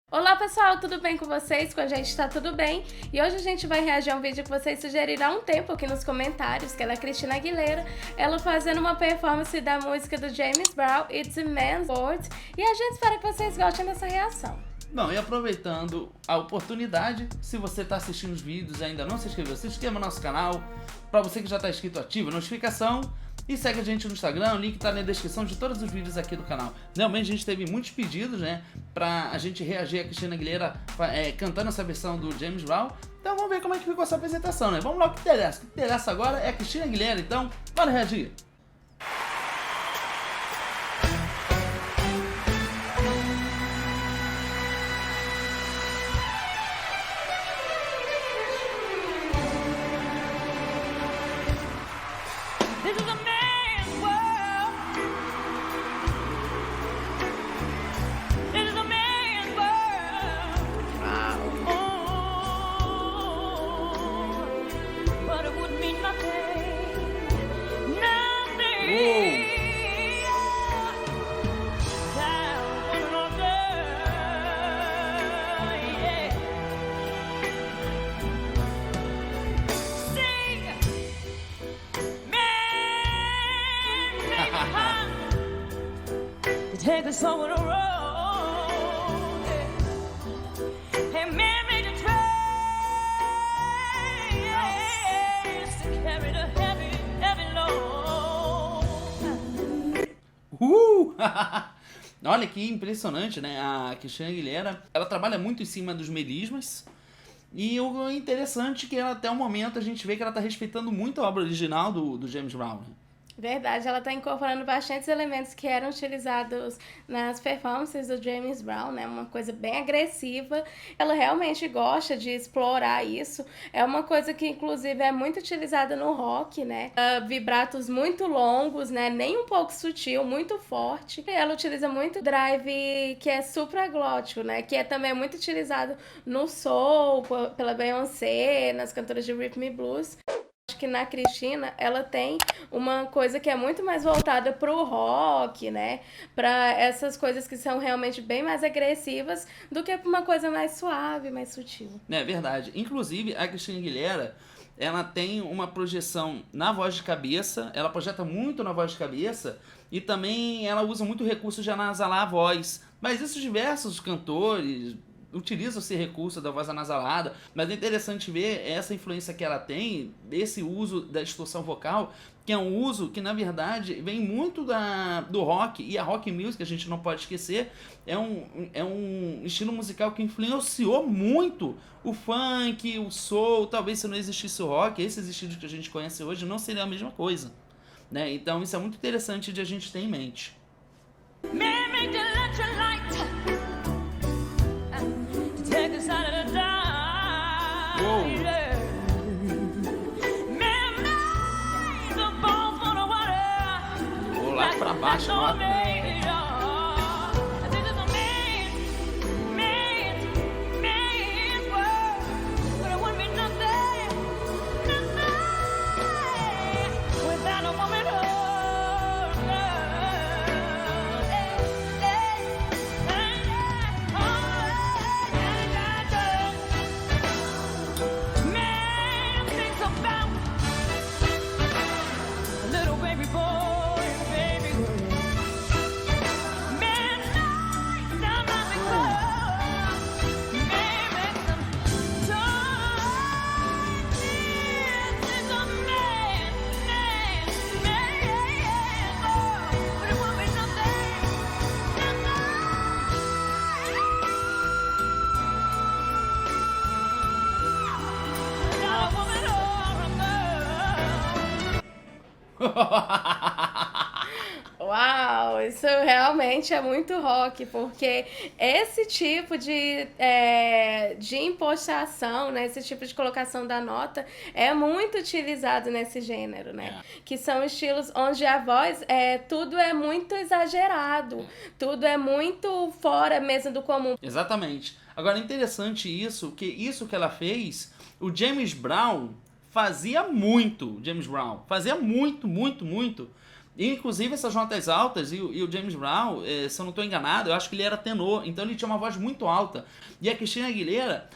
Olá pessoal, tudo bem com vocês? Com a gente tá tudo bem. E hoje a gente vai reagir a um vídeo que vocês sugeriram há um tempo aqui nos comentários, que ela é Christina Aguilera, ela fazendo uma performance da música do James Brown, It's a Man's World, e a gente espera que vocês gostem dessa reação. Bom, e aproveitando a oportunidade, se você está assistindo os vídeos e ainda não se inscreva no nosso canal. Para você que já está inscrito, ativa a notificação e segue a gente no Instagram, o link está na descrição de todos os vídeos aqui do canal. Realmente a gente teve muitos pedidos, né, pra a gente reagir a Christina Aguilera cantando essa versão do James Brown. Então vamos ver como é que ficou essa apresentação, né? Vamos lá, o que interessa? O que interessa agora é a Christina Aguilera, então bora reagir! This is a man's world. This is a man's world. Oh, but it would mean nothing. Nothing. Down on another, yeah. Sing. To take us over the road, and man made a trace to carry the heavy, heavy load. Olha que impressionante, né? A Christina Aguilera, ela trabalha muito em cima dos melismas. E o interessante é que ela, até o momento a gente vê que ela tá respeitando muito a obra original do James Brown, né? Verdade, ela tá incorporando bastantes elementos que eram utilizados nas performances do James Brown, né? Uma coisa bem agressiva. Ela realmente gosta de explorar isso. É uma coisa que, inclusive, é muito utilizada no rock, né? Vibratos muito longos, né? Nem um pouco sutil, muito forte. E ela utiliza muito drive que é supraglótico, né? Que é também muito utilizado no soul, pela Beyoncé, nas cantoras de rhythm and blues. Acho que na Christina, ela tem uma coisa que é muito mais voltada pro rock, né? Pra essas coisas que são realmente bem mais agressivas do que pra uma coisa mais suave, mais sutil. É verdade. Inclusive, a Christina Aguilera, ela tem uma projeção na voz de cabeça, ela projeta muito na voz de cabeça e também ela usa muito recurso de anasalar a voz. Mas isso diversos cantores utilizam esse recurso da voz anasalada, mas é interessante ver essa influência que ela tem, esse uso da distorção vocal, que é um uso que na verdade vem muito do rock, e a rock music, a gente não pode esquecer, é um estilo musical que influenciou muito o funk, o soul. Talvez se não existisse o rock, esses estilos que a gente conhece hoje não seria a mesma coisa, né? Então isso é muito interessante de a gente ter em mente. Man made the electrolyte to take us out of the dark. Yeah. Man made the ball for the water. Vou lá pra baixo, nota. This is a man's world, but it wouldn't be nothing without a woman. Uau, isso realmente é muito rock, porque esse tipo de impostação, né, esse tipo de colocação da nota é muito utilizado nesse gênero, né? Que são estilos onde a voz, tudo é muito exagerado, tudo é muito fora mesmo do comum. Exatamente. Agora é interessante isso que ela fez, o James Brown fazia muito, E, inclusive, essas notas altas, e o James Brown, se eu não estou enganado, eu acho que ele era tenor, então ele tinha uma voz muito alta. E a Christina Aguilera,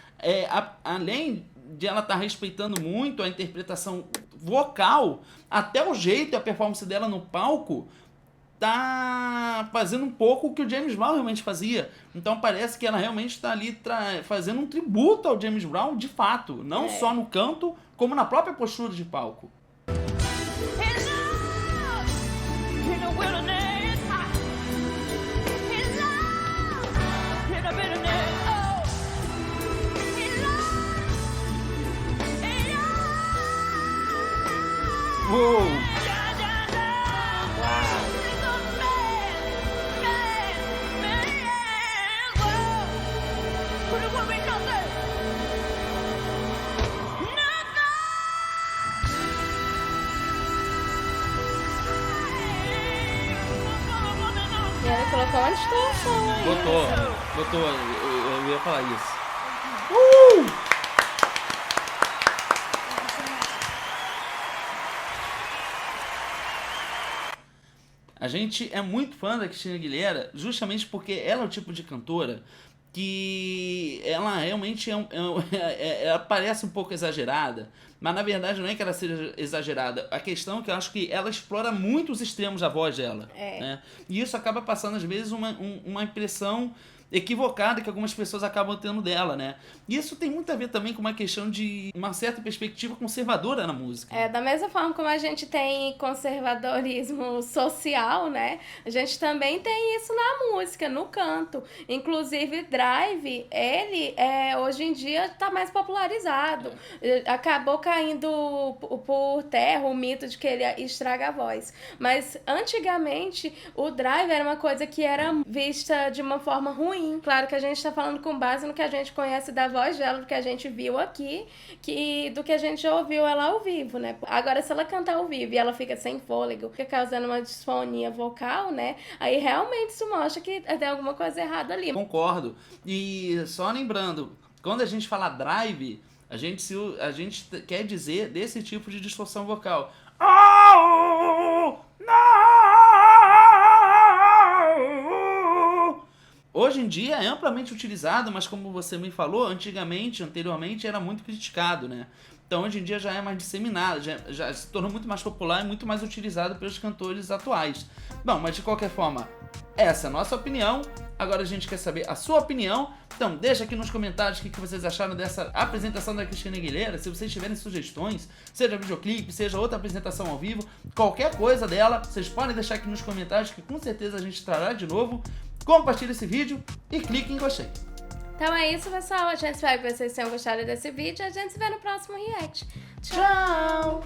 além de ela estar respeitando muito a interpretação vocal, até o jeito e a performance dela no palco tá fazendo um pouco o que o James Brown realmente fazia. Então parece que ela realmente está ali fazendo um tributo ao James Brown de fato, não só no canto, como na própria postura de palco. His love in the wilderness. His love in the bitterness. Oh, his love. His love. Uou! E ela colocou uma distorção aí. Botou, eu ia falar isso. A gente é muito fã da Christina Aguilera justamente porque ela é o tipo de cantora que ela realmente ela parece um pouco exagerada, mas na verdade não é que ela seja exagerada. A questão é que eu acho que ela explora muito os extremos da voz dela. Né? E isso acaba passando às vezes uma impressão equivocada que algumas pessoas acabam tendo dela, né? E isso tem muito a ver também com uma questão de uma certa perspectiva conservadora na música. Da mesma forma como a gente tem conservadorismo social, né? A gente também tem isso na música, no canto. Inclusive, Drive, ele hoje em dia está mais popularizado. Acabou caindo por terra o mito de que ele estraga a voz. Mas, antigamente, o Drive era uma coisa que era vista de uma forma ruim. Claro que a gente está falando com base no que a gente conhece da voz dela, do que a gente viu aqui, do que a gente ouviu ela ao vivo, né? Agora, se ela cantar ao vivo e ela fica sem fôlego, fica causando uma disfonia vocal, né? Aí realmente isso mostra que tem alguma coisa errada ali. Concordo. E só lembrando, quando a gente fala drive, a gente quer dizer desse tipo de distorção vocal. Oh, no! Hoje em dia é amplamente utilizado, mas como você me falou, anteriormente era muito criticado, né? Então hoje em dia já é mais disseminado, já se tornou muito mais popular e muito mais utilizado pelos cantores atuais. Bom, mas de qualquer forma, essa é a nossa opinião. Agora a gente quer saber a sua opinião. Então deixa aqui nos comentários o que vocês acharam dessa apresentação da Christina Aguilera. Se vocês tiverem sugestões, seja videoclipe, seja outra apresentação ao vivo, qualquer coisa dela, vocês podem deixar aqui nos comentários que com certeza a gente trará de novo. Compartilhe esse vídeo e clique em gostei. Então é isso, pessoal. A gente espera que vocês tenham gostado desse vídeo. A gente se vê no próximo react. Tchau!